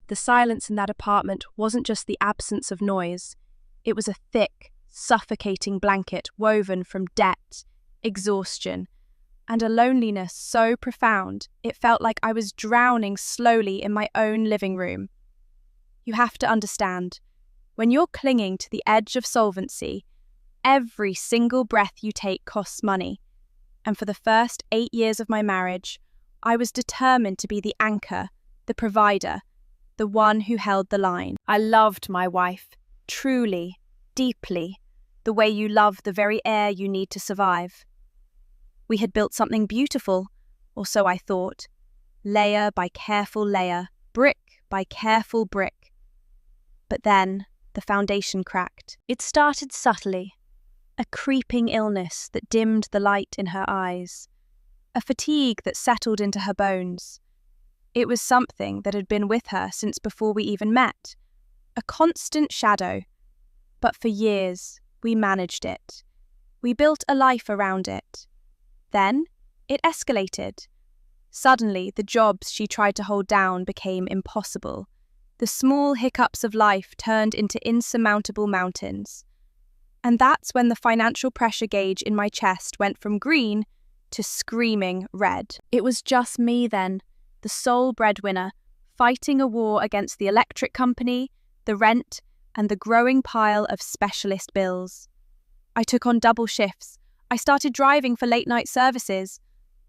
The silence in that apartment wasn't just the absence of noise. It was a thick, suffocating blanket woven from debt, exhaustion, and a loneliness so profound it felt like I was drowning slowly in my own living room. You have to understand, when you're clinging to the edge of solvency, every single breath you take costs money. And for the first 8 years of my marriage, I was determined to be the anchor, the provider, the one who held the line. I loved my wife, truly, deeply, the way you love the very air you need to survive. We had built something beautiful, or so I thought, layer by careful layer, brick by careful brick. But then the foundation cracked. It started subtly, a creeping illness that dimmed the light in her eyes, a fatigue that settled into her bones. It was something that had been with her since before we even met, a constant shadow. But for years, we managed it. We built a life around it. Then, it escalated. Suddenly, the jobs she tried to hold down became impossible. The small hiccups of life turned into insurmountable mountains. And that's when the financial pressure gauge in my chest went from green to screaming red. It was just me then, the sole breadwinner, fighting a war against the electric company, the rent, and the growing pile of specialist bills. I took on double shifts. I started driving for late-night services.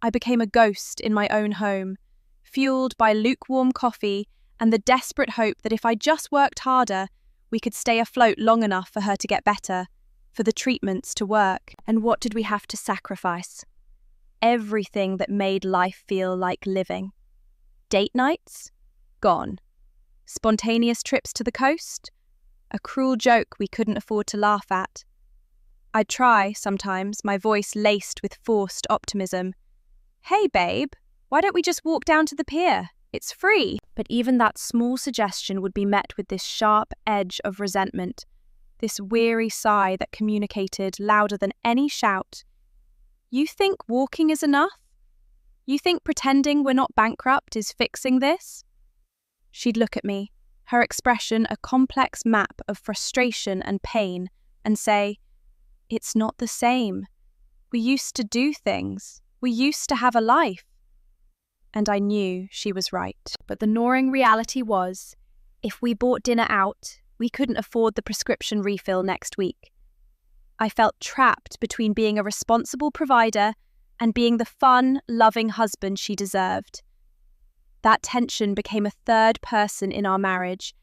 I became a ghost in my own home, fueled by lukewarm coffee and the desperate hope that if I just worked harder, we could stay afloat long enough for her to get better, for the treatments to work. And what did we have to sacrifice? Everything that made life feel like living. Date nights? Gone. Spontaneous trips to the coast? A cruel joke we couldn't afford to laugh at. I'd try, sometimes, my voice laced with forced optimism. Hey, babe, why don't we just walk down to the pier? It's free. But even that small suggestion would be met with this sharp edge of resentment, this weary sigh that communicated louder than any shout. You think walking is enough? You think pretending we're not bankrupt is fixing this? She'd look at me, her expression a complex map of frustration and pain, and say, "It's not the same. We used to do things. We used to have a life." And I knew she was right. But the gnawing reality was, if we bought dinner out, we couldn't afford the prescription refill next week. I felt trapped between being a responsible provider and being the fun, loving husband she deserved. That tension became a third person in our marriage,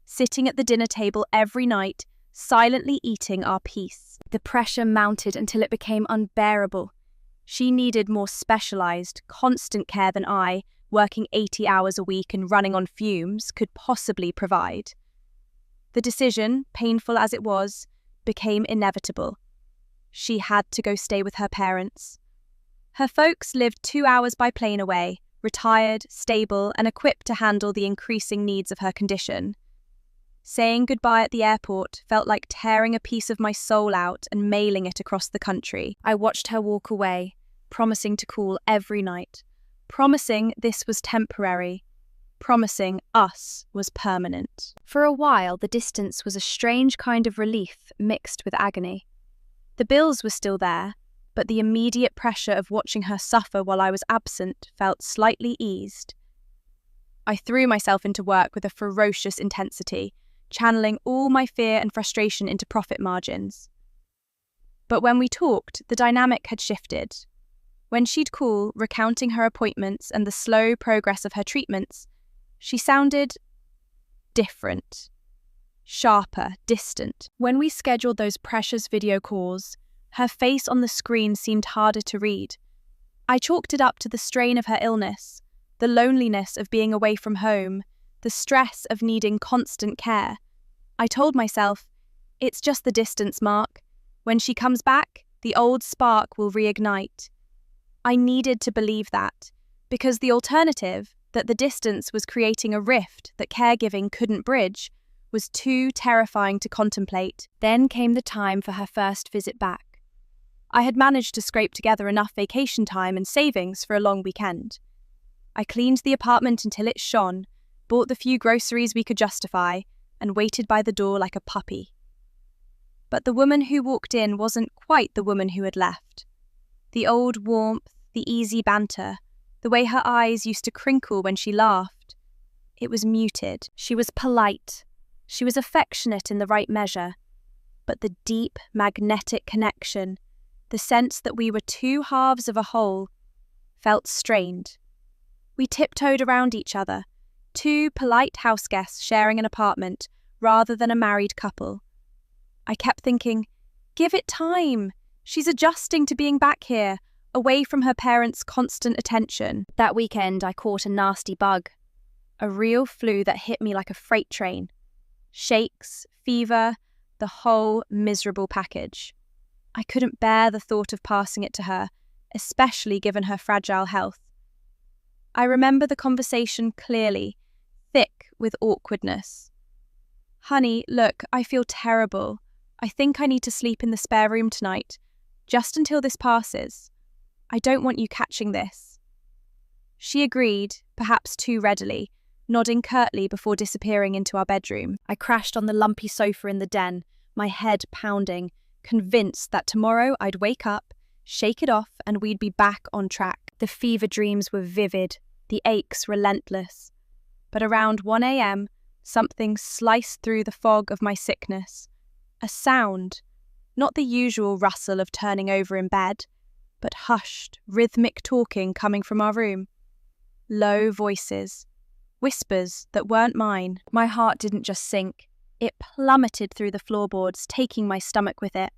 sitting at the dinner table every night, silently eating our peace. The pressure mounted until it became unbearable. She needed more specialized, constant care than I, working 80 hours a week and running on fumes, could possibly provide. The decision, painful as it was, became inevitable. She had to go stay with her parents. Her folks lived 2 hours by plane away, retired, stable, and equipped to handle the increasing needs of her condition. Saying goodbye at the airport felt like tearing a piece of my soul out and mailing it across the country. I watched her walk away, promising to call every night, promising this was temporary, promising us was permanent. For a while, the distance was a strange kind of relief mixed with agony. The bills were still there, but the immediate pressure of watching her suffer while I was absent felt slightly eased. I threw myself into work with a ferocious intensity, channeling all my fear and frustration into profit margins. But when we talked, the dynamic had shifted. When she'd call, recounting her appointments and the slow progress of her treatments, she sounded different, sharper, distant. When we scheduled those precious video calls, her face on the screen seemed harder to read. I chalked it up to the strain of her illness, the loneliness of being away from home, the stress of needing constant care. I told myself, it's just the distance, Mark. When she comes back, the old spark will reignite. I needed to believe that, because the alternative, that the distance was creating a rift that caregiving couldn't bridge, was too terrifying to contemplate. Then came the time for her first visit back. I had managed to scrape together enough vacation time and savings for a long weekend. I cleaned the apartment until it shone, bought the few groceries we could justify, and waited by the door like a puppy. But the woman who walked in wasn't quite the woman who had left. The old warmth, the easy banter, the way her eyes used to crinkle when she laughed. It was muted. She was polite. She was affectionate in the right measure. But the deep, magnetic connection, the sense that we were two halves of a whole, felt strained. We tiptoed around each other, two polite houseguests sharing an apartment rather than a married couple. I kept thinking, give it time. She's adjusting to being back here, away from her parents' constant attention. That weekend, I caught a nasty bug. A real flu that hit me like a freight train. Shakes, fever, the whole miserable package. I couldn't bear the thought of passing it to her, especially given her fragile health. I remember the conversation clearly, thick with awkwardness. Honey, look, I feel terrible. I think I need to sleep in the spare room tonight, just until this passes. I don't want you catching this. She agreed, perhaps too readily, nodding curtly before disappearing into our bedroom. I crashed on the lumpy sofa in the den, my head pounding, convinced that tomorrow I'd wake up, shake it off, and we'd be back on track. The fever dreams were vivid, the aches relentless. But around 1 a.m., something sliced through the fog of my sickness. A sound, not the usual rustle of turning over in bed, but hushed, rhythmic talking coming from our room. Low voices, whispers that weren't mine. My heart didn't just sink, it plummeted through the floorboards, taking my stomach with it.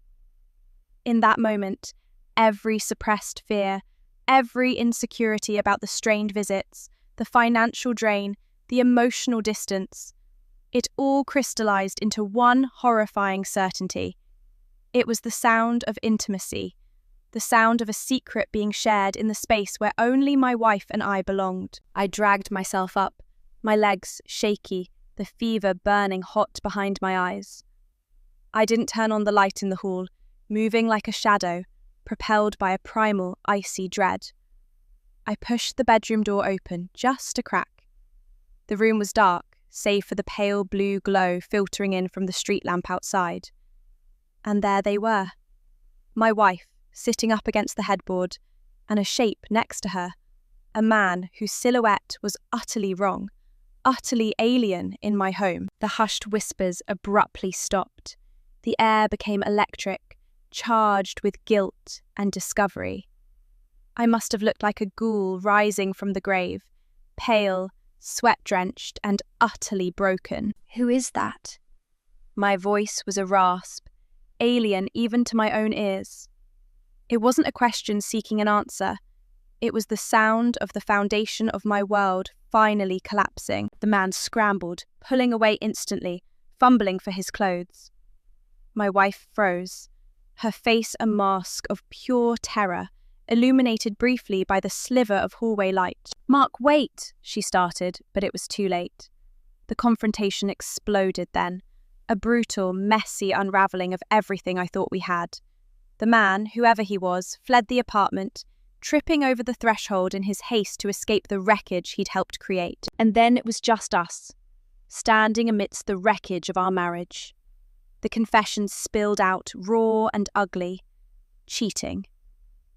In that moment, every suppressed fear, every insecurity about the strained visits, the financial drain, the emotional distance, it all crystallized into one horrifying certainty. It was the sound of intimacy, the sound of a secret being shared in the space where only my wife and I belonged. I dragged myself up, my legs shaky, the fever burning hot behind my eyes. I didn't turn on the light in the hall, moving like a shadow, propelled by a primal, icy dread. I pushed the bedroom door open, just a crack. The room was dark, save for the pale blue glow filtering in from the street lamp outside. And there they were. My wife, sitting up against the headboard, and a shape next to her. A man whose silhouette was utterly wrong, utterly alien in my home. The hushed whispers abruptly stopped. The air became electric, charged with guilt and discovery. I must have looked like a ghoul rising from the grave, pale, sweat-drenched, and utterly broken. Who is that? My voice was a rasp, alien even to my own ears. It wasn't a question seeking an answer. It was the sound of the foundation of my world finally collapsing. The man scrambled, pulling away instantly, fumbling for his clothes. My wife froze, her face a mask of pure terror, illuminated briefly by the sliver of hallway light. "Mark, wait," she started, but it was too late. The confrontation exploded then, a brutal, messy unravelling of everything I thought we had. The man, whoever he was, fled the apartment, tripping over the threshold in his haste to escape the wreckage he'd helped create. And then it was just us, standing amidst the wreckage of our marriage. The confessions spilled out, raw and ugly. Cheating.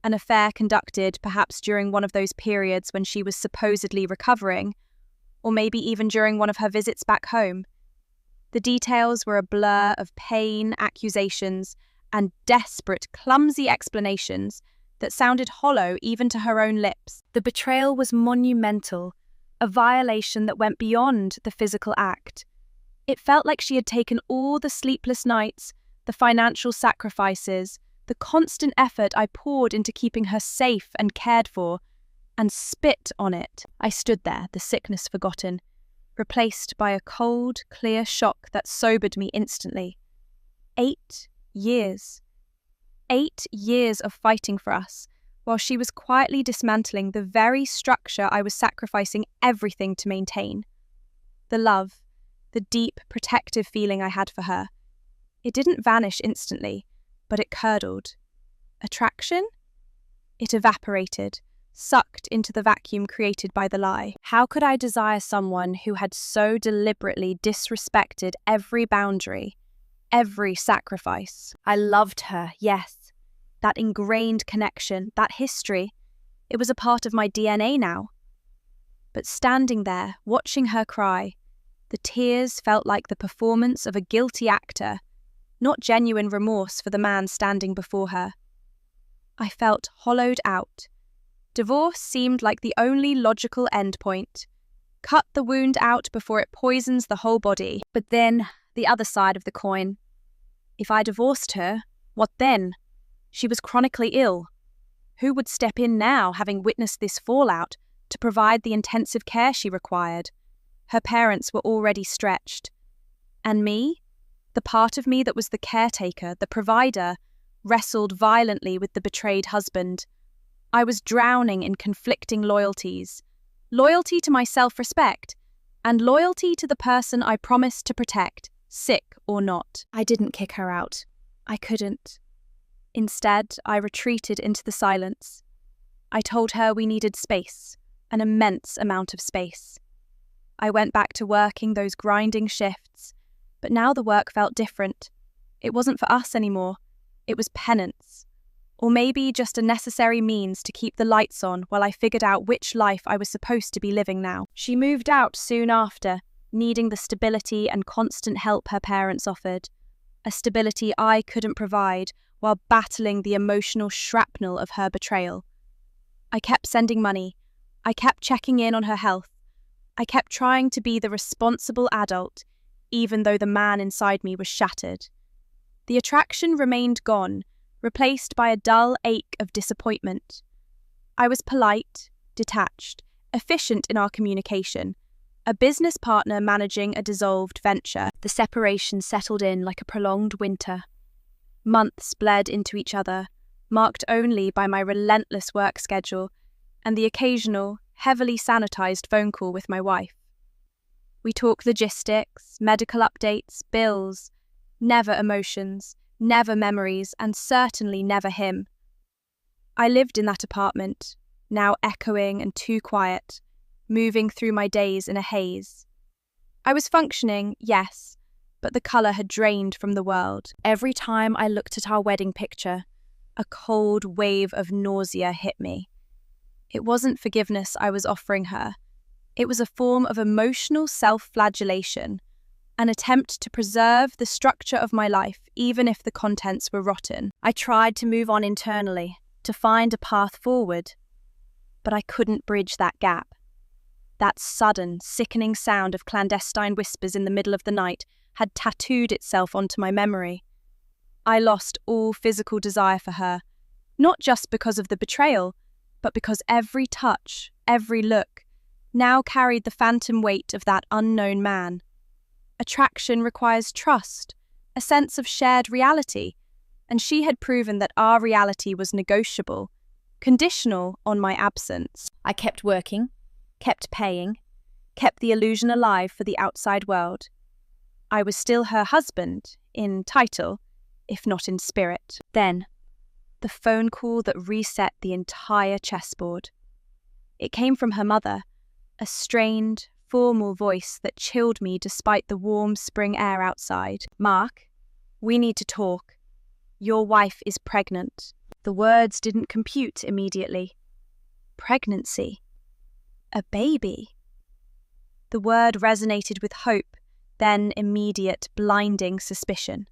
An affair conducted perhaps during one of those periods when she was supposedly recovering, or maybe even during one of her visits back home. The details were a blur of pain, accusations, and desperate, clumsy explanations that sounded hollow even to her own lips. The betrayal was monumental, a violation that went beyond the physical act. It felt like she had taken all the sleepless nights, the financial sacrifices, the constant effort I poured into keeping her safe and cared for, and spit on it. I stood there, the sickness forgotten, replaced by a cold, clear shock that sobered me instantly. 8 years. 8 years of fighting for us, while she was quietly dismantling the very structure I was sacrificing everything to maintain. The love, the deep, protective feeling I had for her. It didn't vanish instantly, but it curdled. Attraction? It evaporated, sucked into the vacuum created by the lie. How could I desire someone who had so deliberately disrespected every boundary, every sacrifice? I loved her, yes. That ingrained connection, that history, it was a part of my DNA now. But standing there, watching her cry, the tears felt like the performance of a guilty actor, not genuine remorse for the man standing before her. I felt hollowed out. Divorce seemed like the only logical endpoint. Cut the wound out before it poisons the whole body. But then, the other side of the coin. If I divorced her, what then? She was chronically ill. Who would step in now, having witnessed this fallout, to provide the intensive care she required? Her parents were already stretched. And me? The part of me that was the caretaker, the provider, wrestled violently with the betrayed husband. I was drowning in conflicting loyalties. Loyalty to my self-respect, and loyalty to the person I promised to protect, sick or not. I didn't kick her out. I couldn't. Instead, I retreated into the silence. I told her we needed space, an immense amount of space. I went back to working those grinding shifts, but now the work felt different. It wasn't for us anymore. It was penance. Or maybe just a necessary means to keep the lights on while I figured out which life I was supposed to be living now. She moved out soon after, needing the stability and constant help her parents offered. A stability I couldn't provide while battling the emotional shrapnel of her betrayal. I kept sending money. I kept checking in on her health. I kept trying to be the responsible adult, even though the man inside me was shattered. The attraction remained gone, replaced by a dull ache of disappointment. I was polite, detached, efficient in our communication, a business partner managing a dissolved venture. The separation settled in like a prolonged winter. Months bled into each other, marked only by my relentless work schedule and the occasional, heavily sanitized phone call with my wife. We talked logistics, medical updates, bills, never emotions, never memories, and certainly never him. I lived in that apartment, now echoing and too quiet, moving through my days in a haze. I was functioning, yes, but the colour had drained from the world. Every time I looked at our wedding picture, a cold wave of nausea hit me. It wasn't forgiveness I was offering her. It was a form of emotional self-flagellation, an attempt to preserve the structure of my life even if the contents were rotten. I tried to move on internally, to find a path forward, but I couldn't bridge that gap. That sudden, sickening sound of clandestine whispers in the middle of the night had tattooed itself onto my memory. I lost all physical desire for her, not just because of the betrayal, but because every touch, every look, now carried the phantom weight of that unknown man. Attraction requires trust, a sense of shared reality, and she had proven that our reality was negotiable, conditional on my absence. I kept working, kept paying, kept the illusion alive for the outside world. I was still her husband, in title, if not in spirit. Then, the phone call that reset the entire chessboard. It came from her mother, a strained, formal voice that chilled me despite the warm spring air outside. "Mark, we need to talk. Your wife is pregnant." The words didn't compute immediately. Pregnancy. A baby. The word resonated with hope, then immediate, blinding suspicion.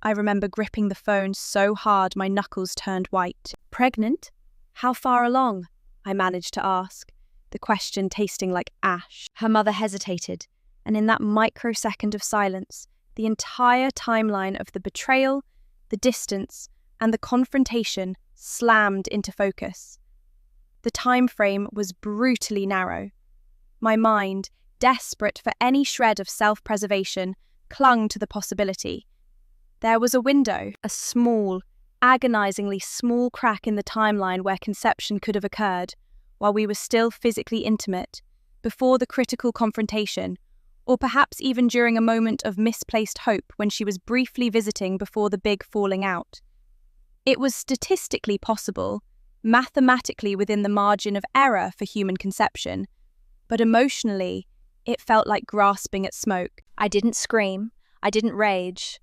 I remember gripping the phone so hard my knuckles turned white. "Pregnant? How far along?" I managed to ask, the question tasting like ash. Her mother hesitated, and in that microsecond of silence, the entire timeline of the betrayal, the distance, and the confrontation slammed into focus. The time frame was brutally narrow. My mind, desperate for any shred of self-preservation, clung to the possibility. There was a window, a small, agonizingly small crack in the timeline where conception could have occurred, while we were still physically intimate, before the critical confrontation, or perhaps even during a moment of misplaced hope when she was briefly visiting before the big falling out. It was statistically possible, mathematically within the margin of error for human conception, but emotionally, it felt like grasping at smoke. I didn't scream, I didn't rage.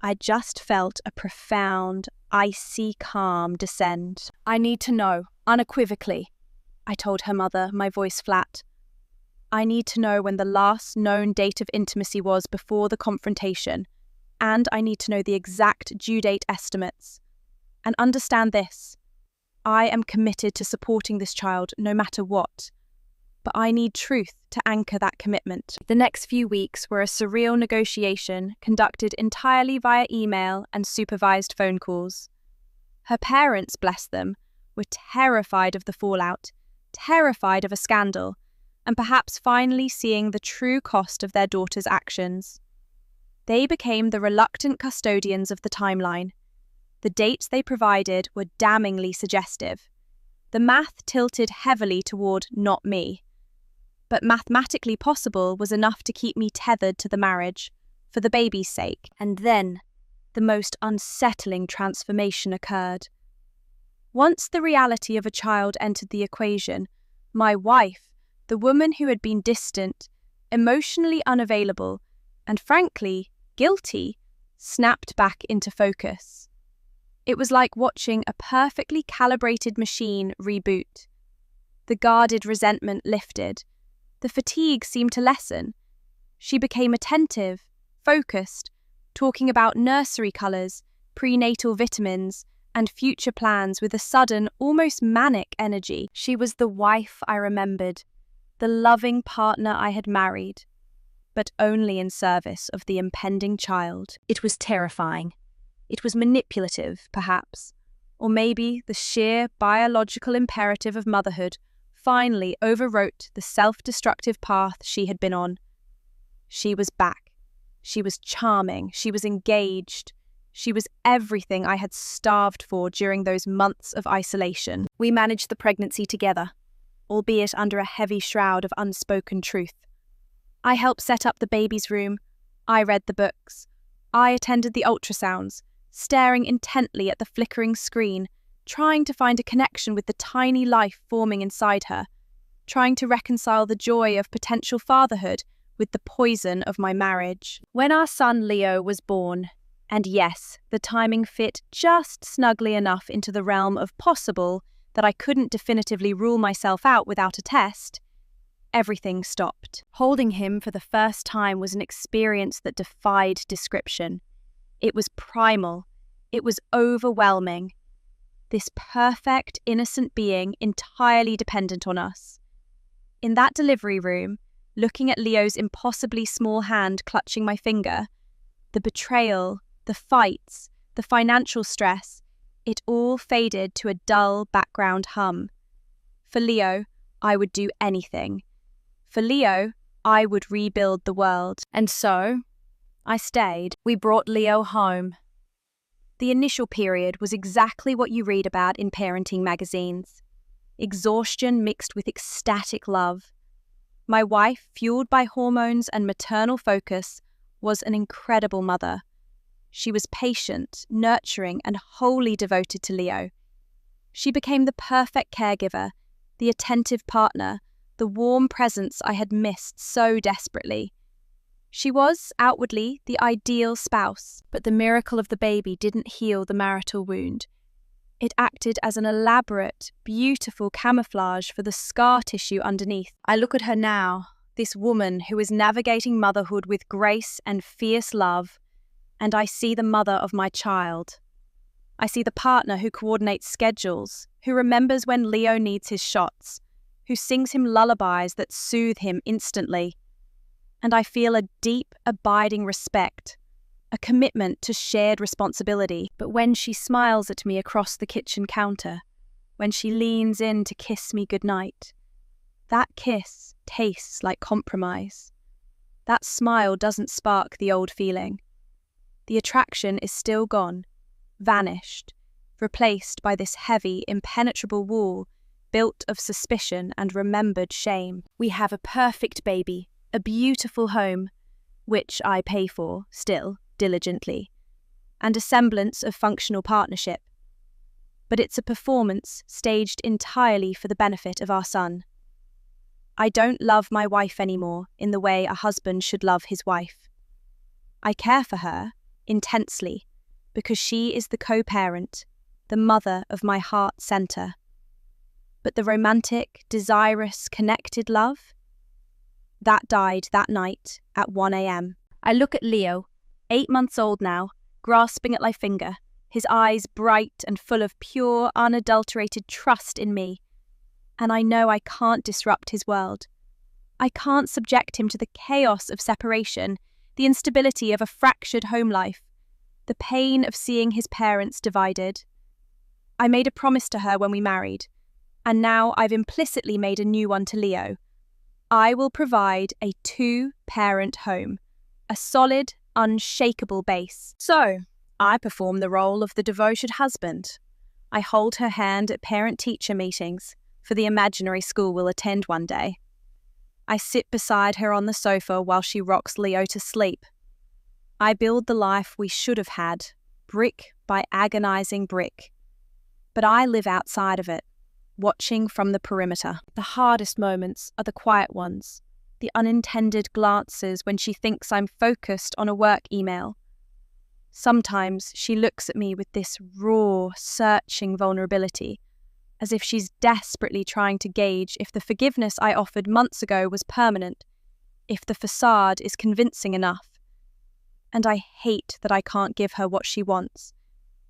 I just felt a profound, icy calm descend. "I need to know, unequivocally," I told her mother, my voice flat. "I need to know when the last known date of intimacy was before the confrontation, and I need to know the exact due date estimates. And understand this, I am committed to supporting this child no matter what, but I need truth to anchor that commitment." The next few weeks were a surreal negotiation conducted entirely via email and supervised phone calls. Her parents, bless them, were terrified of the fallout, terrified of a scandal, and perhaps finally seeing the true cost of their daughter's actions. They became the reluctant custodians of the timeline. The dates they provided were damningly suggestive. The math tilted heavily toward "not me." But mathematically possible was enough to keep me tethered to the marriage, for the baby's sake. And then, the most unsettling transformation occurred. Once the reality of a child entered the equation, my wife, the woman who had been distant, emotionally unavailable, and frankly, guilty, snapped back into focus. It was like watching a perfectly calibrated machine reboot. The guarded resentment lifted. The fatigue seemed to lessen. She became attentive, focused, talking about nursery colours, prenatal vitamins, and future plans with a sudden, almost manic energy. She was the wife I remembered, the loving partner I had married, but only in service of the impending child. It was terrifying. It was manipulative, perhaps, or maybe the sheer biological imperative of motherhood finally overwrote the self-destructive path she had been on. She was back. She was charming. She was engaged. She was everything I had starved for during those months of isolation. We managed the pregnancy together, albeit under a heavy shroud of unspoken truth. I helped set up the baby's room. I read the books. I attended the ultrasounds, staring intently at the flickering screen, trying to find a connection with the tiny life forming inside her, trying to reconcile the joy of potential fatherhood with the poison of my marriage. When our son Leo was born, and yes, the timing fit just snugly enough into the realm of possible that I couldn't definitively rule myself out without a test, everything stopped. Holding him for the first time was an experience that defied description. It was primal. It was overwhelming. This perfect, innocent being entirely dependent on us. In that delivery room, looking at Leo's impossibly small hand clutching my finger, the betrayal, the fights, the financial stress, it all faded to a dull background hum. For Leo, I would do anything. For Leo, I would rebuild the world. And so, I stayed. We brought Leo home. The initial period was exactly what you read about in parenting magazines. Exhaustion mixed with ecstatic love. My wife, fueled by hormones and maternal focus, was an incredible mother. She was patient, nurturing, and wholly devoted to Leo. She became the perfect caregiver, the attentive partner, the warm presence I had missed so desperately. She was, outwardly, the ideal spouse, but the miracle of the baby didn't heal the marital wound. It acted as an elaborate, beautiful camouflage for the scar tissue underneath. I look at her now, this woman who is navigating motherhood with grace and fierce love, and I see the mother of my child. I see the partner who coordinates schedules, who remembers when Leo needs his shots, who sings him lullabies that soothe him instantly. And I feel a deep, abiding respect, a commitment to shared responsibility. But when she smiles at me across the kitchen counter, when she leans in to kiss me goodnight, that kiss tastes like compromise. That smile doesn't spark the old feeling. The attraction is still gone, vanished, replaced by this heavy, impenetrable wall built of suspicion and remembered shame. We have a perfect baby, a beautiful home, which I pay for, still, diligently, and a semblance of functional partnership. but it's a performance staged entirely for the benefit of our son. I don't love my wife anymore in the way a husband should love his wife. I care for her intensely because she is the co-parent, the mother of my heart center. But the romantic, desirous, connected love? That died that night at 1 a.m. I look at Leo, 8 months old now, grasping at my finger, his eyes bright and full of pure, unadulterated trust in me. And I know I can't disrupt his world. I can't subject him to the chaos of separation, the instability of a fractured home life, the pain of seeing his parents divided. I made a promise to her when we married, and now I've implicitly made a new one to Leo. I will provide a 2-parent home, a solid, unshakable base. So, I perform the role of the devoted husband. I hold her hand at parent-teacher meetings for the imaginary school we'll attend one day. I sit beside her on the sofa while she rocks Leo to sleep. I build the life we should have had, brick by agonizing brick. But I live outside of it, watching from the perimeter. The hardest moments are the quiet ones, the unintended glances when she thinks I'm focused on a work email. Sometimes she looks at me with this raw, searching vulnerability, as if she's desperately trying to gauge if the forgiveness I offered months ago was permanent, if the facade is convincing enough. And I hate that I can't give her what she wants,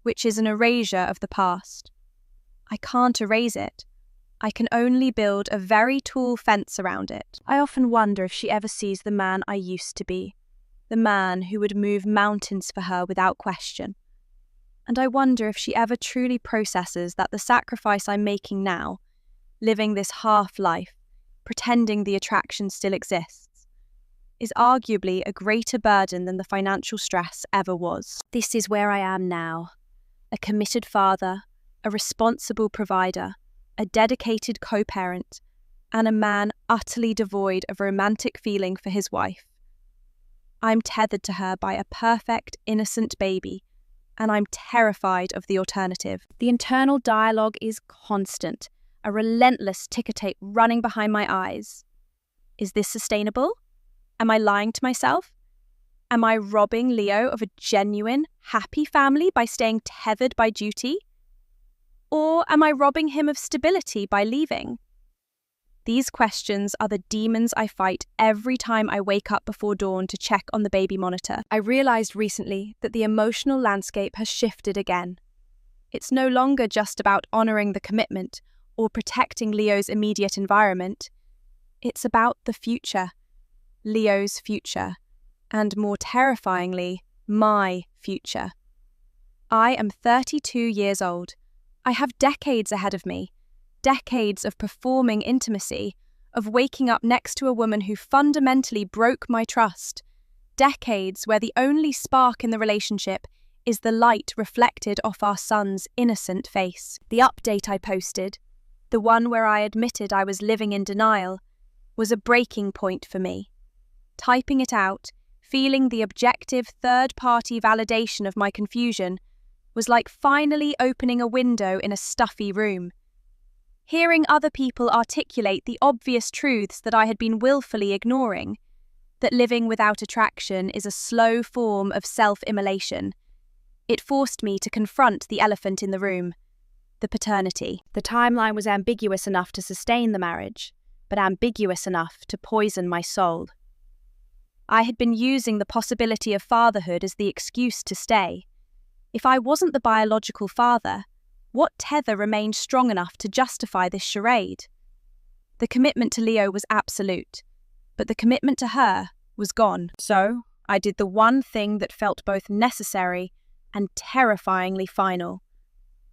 which is an erasure of the past. I can't erase it. I can only build a very tall fence around it. I often wonder if she ever sees the man I used to be, the man who would move mountains for her without question. And I wonder if she ever truly processes that the sacrifice I'm making now, living this half-life, pretending the attraction still exists, is arguably a greater burden than the financial stress ever was. This is where I am now, a committed father, a responsible provider, a dedicated co-parent, and a man utterly devoid of romantic feeling for his wife. I'm tethered to her by a perfect, innocent baby, and I'm terrified of the alternative. The internal dialogue is constant, a relentless ticker tape running behind my eyes. Is this sustainable? Am I lying to myself? Am I robbing Leo of a genuine, happy family by staying tethered by duty? Or am I robbing him of stability by leaving? These questions are the demons I fight every time I wake up before dawn to check on the baby monitor. I realized recently that the emotional landscape has shifted again. It's no longer just about honoring the commitment or protecting Leo's immediate environment. It's about the future, Leo's future, and more terrifyingly, my future. I am 32 years old. I have decades ahead of me, decades of performing intimacy, of waking up next to a woman who fundamentally broke my trust, decades where the only spark in the relationship is the light reflected off our son's innocent face. The update I posted, the one where I admitted I was living in denial, was a breaking point for me. Typing it out, feeling the objective third-party validation of my confusion, was like finally opening a window in a stuffy room. Hearing other people articulate the obvious truths that I had been willfully ignoring, that living without attraction is a slow form of self-immolation, it forced me to confront the elephant in the room, the paternity. The timeline was ambiguous enough to sustain the marriage, but ambiguous enough to poison my soul. I had been using the possibility of fatherhood as the excuse to stay. If I wasn't the biological father, what tether remained strong enough to justify this charade? The commitment to Leo was absolute, but the commitment to her was gone. So, I did the one thing that felt both necessary and terrifyingly final.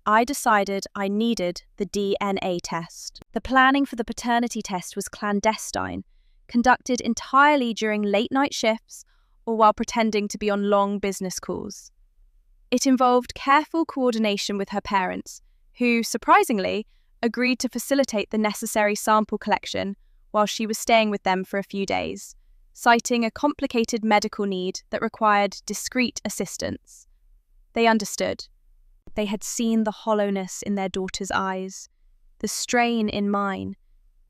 I decided I needed the DNA test. The planning for the paternity test was clandestine, conducted entirely during late-night shifts or while pretending to be on long business calls. It involved careful coordination with her parents, who, surprisingly, agreed to facilitate the necessary sample collection while she was staying with them for a few days, citing a complicated medical need that required discreet assistance. They understood. They had seen the hollowness in their daughter's eyes, the strain in mine,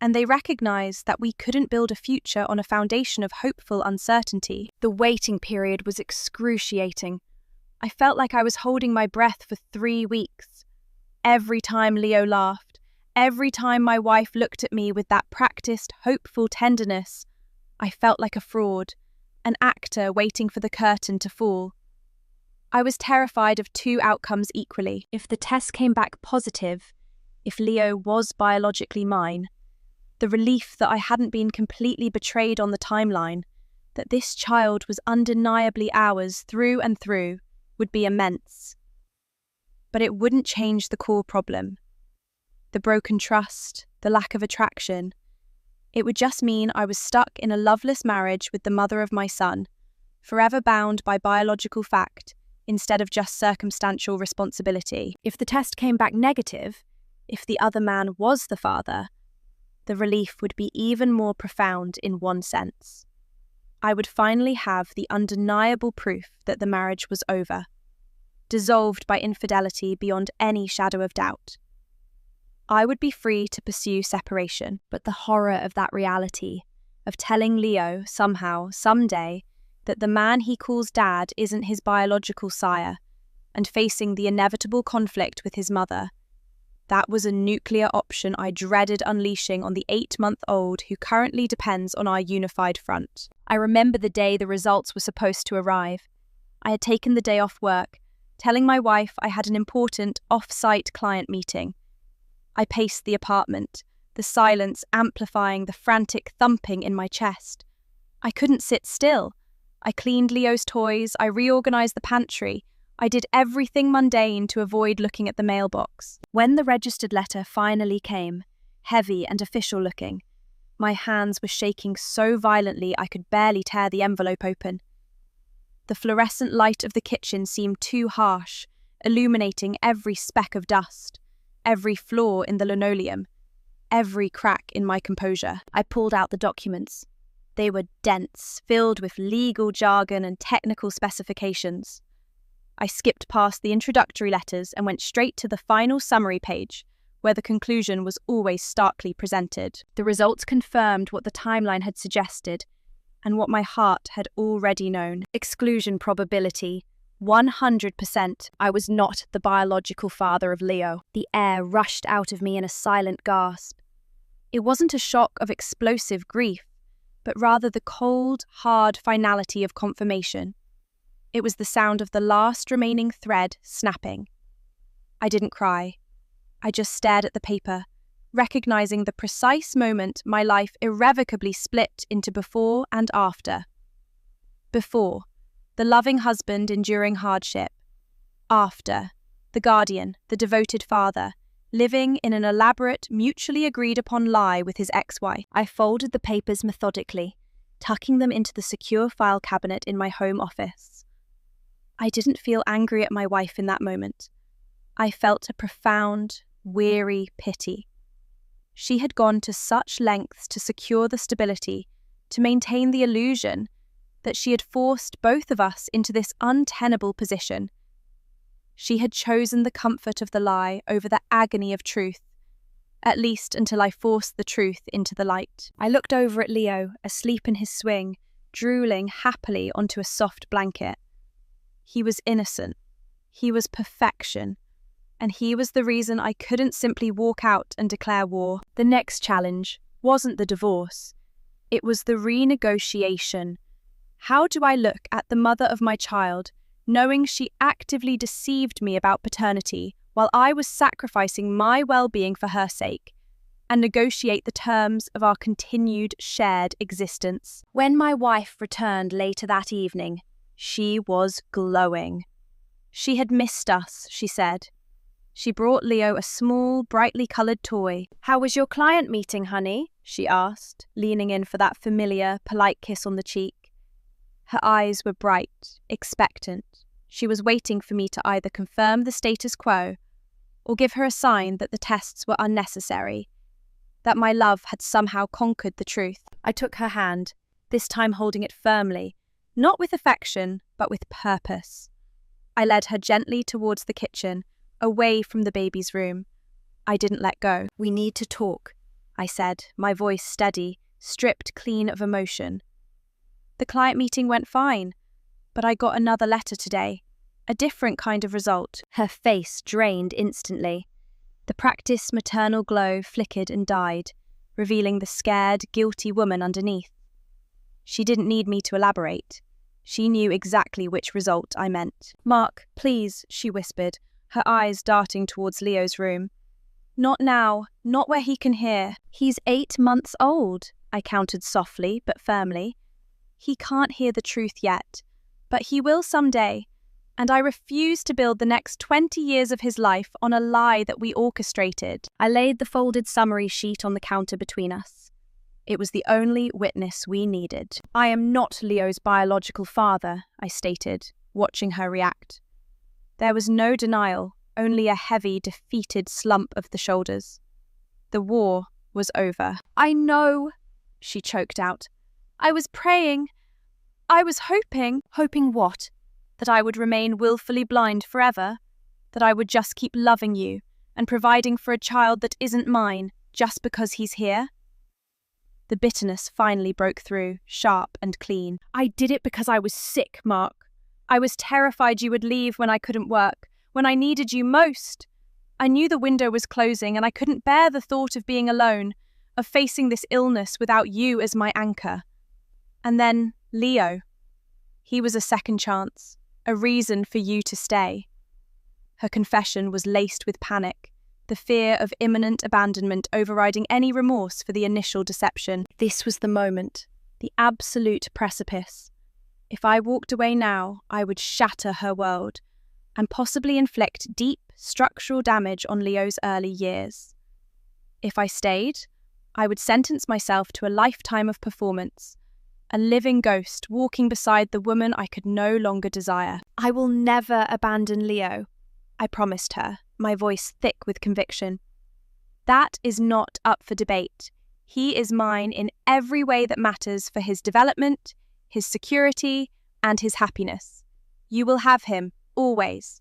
and they recognized that we couldn't build a future on a foundation of hopeful uncertainty. The waiting period was excruciating. I felt like I was holding my breath for 3 weeks. Every time Leo laughed, every time my wife looked at me with that practiced, hopeful tenderness, I felt like a fraud, an actor waiting for the curtain to fall. I was terrified of 2 outcomes equally. If the test came back positive, if Leo was biologically mine, the relief that I hadn't been completely betrayed on the timeline, that this child was undeniably ours through and through, would be immense. But it wouldn't change the core problem. The broken trust, the lack of attraction. It would just mean I was stuck in a loveless marriage with the mother of my son, forever bound by biological fact instead of just circumstantial responsibility. If the test came back negative, if the other man was the father, the relief would be even more profound in one sense. I would finally have the undeniable proof that the marriage was over, dissolved by infidelity beyond any shadow of doubt. I would be free to pursue separation, but the horror of that reality, of telling Leo somehow, someday, that the man he calls dad isn't his biological sire, and facing the inevitable conflict with his mother, that was a nuclear option I dreaded unleashing on the 8-month-old who currently depends on our unified front. I remember the day the results were supposed to arrive. I had taken the day off work, telling my wife I had an important off-site client meeting. I paced the apartment, the silence amplifying the frantic thumping in my chest. I couldn't sit still. I cleaned Leo's toys, I reorganized the pantry, I did everything mundane to avoid looking at the mailbox. When the registered letter finally came, heavy and official-looking, my hands were shaking so violently I could barely tear the envelope open. The fluorescent light of the kitchen seemed too harsh, illuminating every speck of dust, every flaw in the linoleum, every crack in my composure. I pulled out the documents. They were dense, filled with legal jargon and technical specifications. I skipped past the introductory letters and went straight to the final summary page, where the conclusion was always starkly presented. The results confirmed what the timeline had suggested, and what my heart had already known. Exclusion probability, 100%. I was not the biological father of Leo. The air rushed out of me in a silent gasp. It wasn't a shock of explosive grief, but rather the cold, hard finality of confirmation. It was the sound of the last remaining thread snapping. I didn't cry. I just stared at the paper, recognizing the precise moment my life irrevocably split into before and after. Before, the loving husband enduring hardship. After, the guardian, the devoted father, living in an elaborate, mutually agreed-upon lie with his ex-wife. I folded the papers methodically, tucking them into the secure file cabinet in my home office. I didn't feel angry at my wife in that moment. I felt a profound, weary pity. She had gone to such lengths to secure the stability, to maintain the illusion, that she had forced both of us into this untenable position. She had chosen the comfort of the lie over the agony of truth, at least until I forced the truth into the light. I looked over at Leo, asleep in his swing, drooling happily onto a soft blanket. He was innocent. He was perfection. And he was the reason I couldn't simply walk out and declare war. The next challenge wasn't the divorce. It was the renegotiation. How do I look at the mother of my child, knowing she actively deceived me about paternity while I was sacrificing my well-being for her sake, and negotiate the terms of our continued shared existence? When my wife returned later that evening, she was glowing. She had missed us, she said. She brought Leo a small, brightly coloured toy. "How was your client meeting, honey?" she asked, leaning in for that familiar, polite kiss on the cheek. Her eyes were bright, expectant. She was waiting for me to either confirm the status quo or give her a sign that the tests were unnecessary, that my love had somehow conquered the truth. I took her hand, this time holding it firmly, not with affection, but with purpose. I led her gently towards the kitchen, away from the baby's room. I didn't let go. "We need to talk," I said, my voice steady, stripped clean of emotion. "The client meeting went fine, but I got another letter today. A different kind of result." Her face drained instantly. The practiced maternal glow flickered and died, revealing the scared, guilty woman underneath. She didn't need me to elaborate. She knew exactly which result I meant. "Mark, please," she whispered, her eyes darting towards Leo's room. "Not now, not where he can hear." "He's 8 months old," I countered softly but firmly. "He can't hear the truth yet, but he will someday, and I refuse to build the next 20 years of his life on a lie that we orchestrated." I laid the folded summary sheet on the counter between us. It was the only witness we needed. "I am not Leo's biological father," I stated, watching her react. There was no denial, only a heavy, defeated slump of the shoulders. The war was over. "I know," she choked out. "I was praying. I was hoping." "Hoping what? That I would remain willfully blind forever? That I would just keep loving you and providing for a child that isn't mine just because he's here?" The bitterness finally broke through, sharp and clean. "I did it because I was sick, Mark. I was terrified you would leave when I couldn't work, when I needed you most. I knew the window was closing and I couldn't bear the thought of being alone, of facing this illness without you as my anchor. And then Leo. He was a second chance, a reason for you to stay." Her confession was laced with panic, the fear of imminent abandonment overriding any remorse for the initial deception. This was the moment, the absolute precipice. If I walked away now, I would shatter her world and possibly inflict deep structural damage on Leo's early years. If I stayed, I would sentence myself to a lifetime of performance, a living ghost walking beside the woman I could no longer desire. "I will never abandon Leo," I promised her, my voice thick with conviction. "That is not up for debate. He is mine in every way that matters for his development, his security, and his happiness. You will have him, always.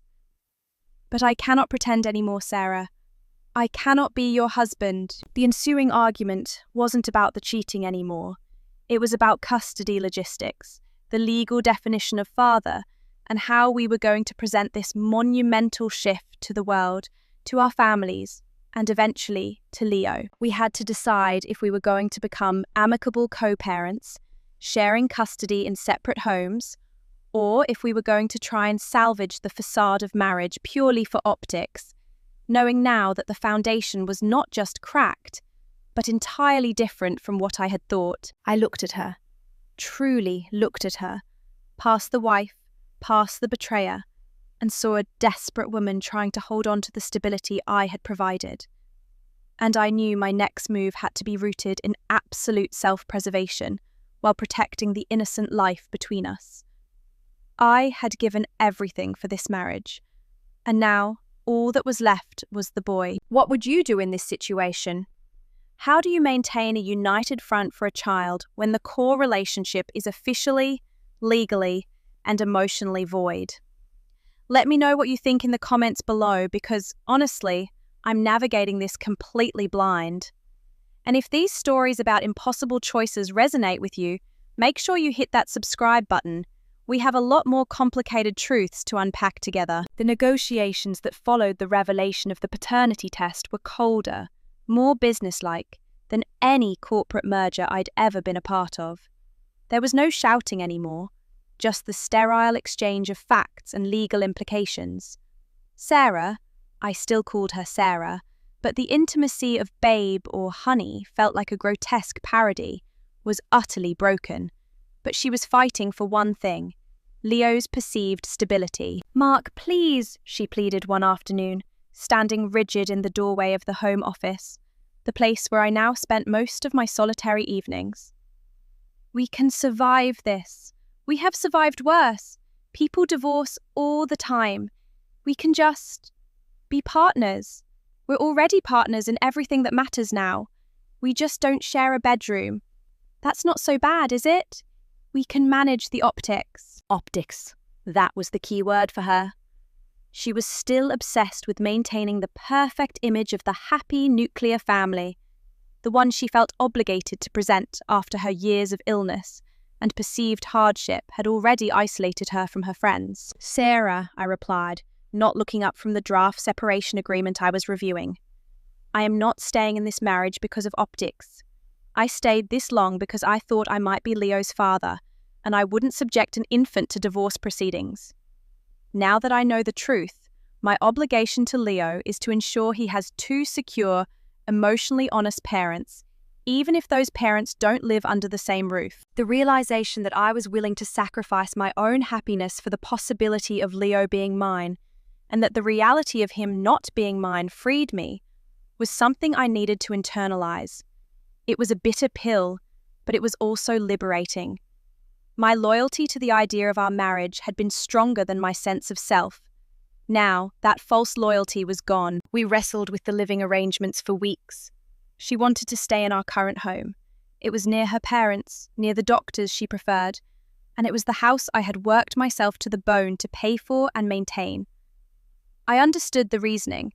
But I cannot pretend anymore, Sarah. I cannot be your husband." The ensuing argument wasn't about the cheating anymore. It was about custody logistics, the legal definition of father, and how we were going to present this monumental shift to the world, to our families, and eventually to Leo. We had to decide if we were going to become amicable co-parents, sharing custody in separate homes, or if we were going to try and salvage the facade of marriage purely for optics, knowing now that the foundation was not just cracked, but entirely different from what I had thought. I looked at her, truly looked at her, past the wife, past the betrayer, and saw a desperate woman trying to hold on to the stability I had provided. And I knew my next move had to be rooted in absolute self-preservation while protecting the innocent life between us. I had given everything for this marriage, and now all that was left was the boy. What would you do in this situation? How do you maintain a united front for a child when the core relationship is officially, legally, and emotionally void? Let me know what you think in the comments below because, honestly, I'm navigating this completely blind. And if these stories about impossible choices resonate with you, make sure you hit that subscribe button. We have a lot more complicated truths to unpack together. The negotiations that followed the revelation of the paternity test were colder, more businesslike than any corporate merger I'd ever been a part of. There was no shouting anymore, just the sterile exchange of facts and legal implications. Sarah, I still called her Sarah, but the intimacy of babe or honey felt like a grotesque parody, was utterly broken. But she was fighting for one thing, Leo's perceived stability. "Mark, please," she pleaded one afternoon, standing rigid in the doorway of the home office, the place where I now spent most of my solitary evenings. "We can survive this. We have survived worse. People divorce all the time. We can just be partners. We're already partners in everything that matters now. We just don't share a bedroom. That's not so bad, is it? We can manage the optics." Optics. That was the key word for her. She was still obsessed with maintaining the perfect image of the happy nuclear family, the one she felt obligated to present after her years of illness and perceived hardship had already isolated her from her friends. "Sarah," I replied, not looking up from the draft separation agreement I was reviewing. "I am not staying in this marriage because of optics. I stayed this long because I thought I might be Leo's father, and I wouldn't subject an infant to divorce proceedings. Now that I know the truth, my obligation to Leo is to ensure he has two secure, emotionally honest parents, even if those parents don't live under the same roof." The realization that I was willing to sacrifice my own happiness for the possibility of Leo being mine, and that the reality of him not being mine freed me, was something I needed to internalize. It was a bitter pill, but it was also liberating. My loyalty to the idea of our marriage had been stronger than my sense of self. Now, that false loyalty was gone. We wrestled with the living arrangements for weeks. She wanted to stay in our current home. It was near her parents, near the doctors she preferred, and it was the house I had worked myself to the bone to pay for and maintain. I understood the reasoning,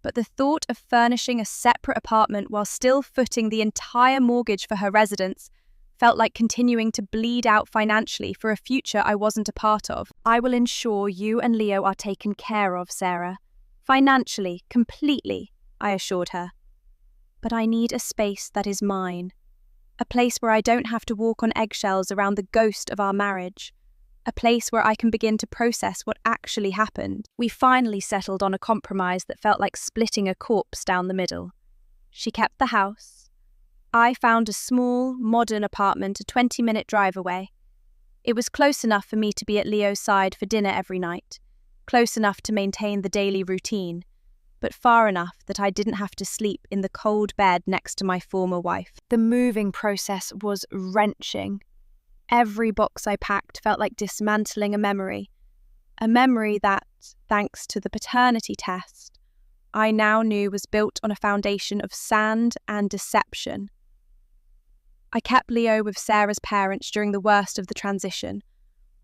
but the thought of furnishing a separate apartment while still footing the entire mortgage for her residence felt like continuing to bleed out financially for a future I wasn't a part of. "I will ensure you and Leo are taken care of, Sarah. Financially, completely," I assured her. "But I need a space that is mine. A place where I don't have to walk on eggshells around the ghost of our marriage. A place where I can begin to process what actually happened." We finally settled on a compromise that felt like splitting a corpse down the middle. She kept the house. I found a small, modern apartment a 20-minute drive away. It was close enough for me to be at Leo's side for dinner every night, close enough to maintain the daily routine, but far enough that I didn't have to sleep in the cold bed next to my former wife. The moving process was wrenching. Every box I packed felt like dismantling a memory that, thanks to the paternity test, I now knew was built on a foundation of sand and deception. I kept Leo with Sarah's parents during the worst of the transition,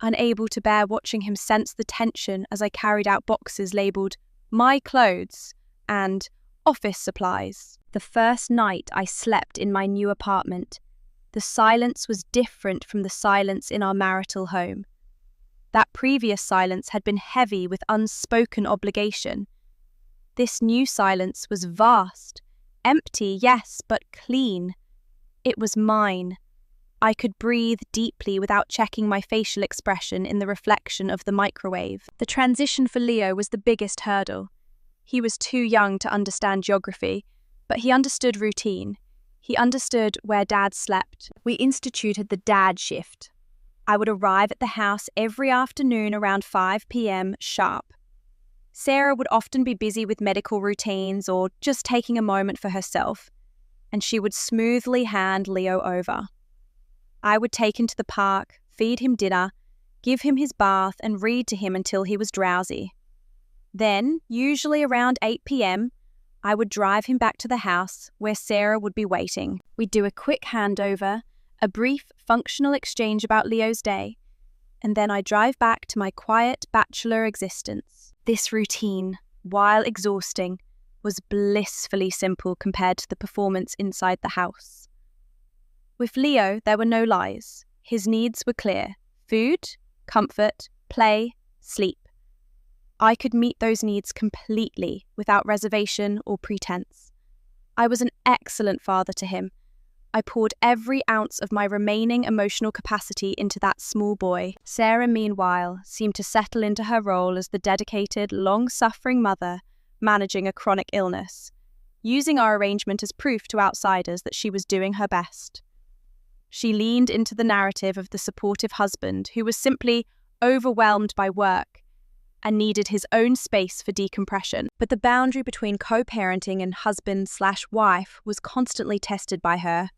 unable to bear watching him sense the tension as I carried out boxes labelled "my clothes" and "office supplies." The first night I slept in my new apartment, the silence was different from the silence in our marital home. That previous silence had been heavy with unspoken obligation. This new silence was vast, empty, yes, but clean. It was mine. I could breathe deeply without checking my facial expression in the reflection of the microwave. The transition for Leo was the biggest hurdle. He was too young to understand geography, but he understood routine. He understood where Dad slept. We instituted the dad shift. I would arrive at the house every afternoon around 5 p.m. sharp. Sarah would often be busy with medical routines or just taking a moment for herself, and she would smoothly hand Leo over. I would take him to the park, feed him dinner, give him his bath, and read to him until he was drowsy. Then, usually around 8 p.m., I would drive him back to the house where Sarah would be waiting. We'd do a quick handover, a brief, functional exchange about Leo's day, and then I'd drive back to my quiet bachelor existence. This routine, while exhausting, was blissfully simple compared to the performance inside the house. With Leo, there were no lies. His needs were clear: food, comfort, play, sleep. I could meet those needs completely, without reservation or pretense. I was an excellent father to him. I poured every ounce of my remaining emotional capacity into that small boy. Sarah, meanwhile, seemed to settle into her role as the dedicated, long-suffering mother managing a chronic illness, using our arrangement as proof to outsiders that she was doing her best. She leaned into the narrative of the supportive husband who was simply overwhelmed by work and needed his own space for decompression. But the boundary between co-parenting and husband/wife was constantly tested by her.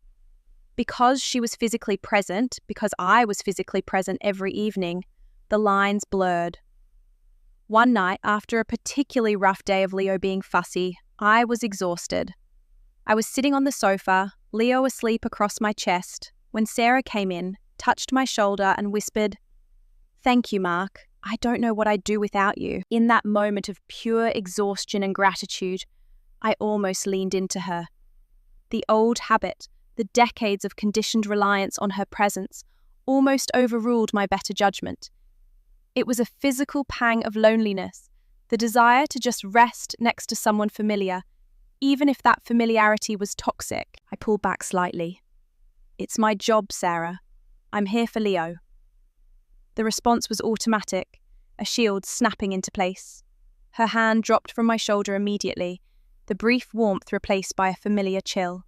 Because she was physically present, because I was physically present every evening, the lines blurred. One night, after a particularly rough day of Leo being fussy, I was exhausted. I was sitting on the sofa, Leo asleep across my chest, when Sarah came in, touched my shoulder and whispered, "Thank you, Mark. I don't know what I'd do without you. In that moment of pure exhaustion and gratitude, I almost leaned into her. The old habit, the decades of conditioned reliance on her presence, almost overruled my better judgment. It was a physical pang of loneliness, the desire to just rest next to someone familiar, even if that familiarity was toxic. I pulled back slightly. It's my job, Sarah. I'm here for Leo. The response was automatic, a shield snapping into place. Her hand dropped from my shoulder immediately, the brief warmth replaced by a familiar chill.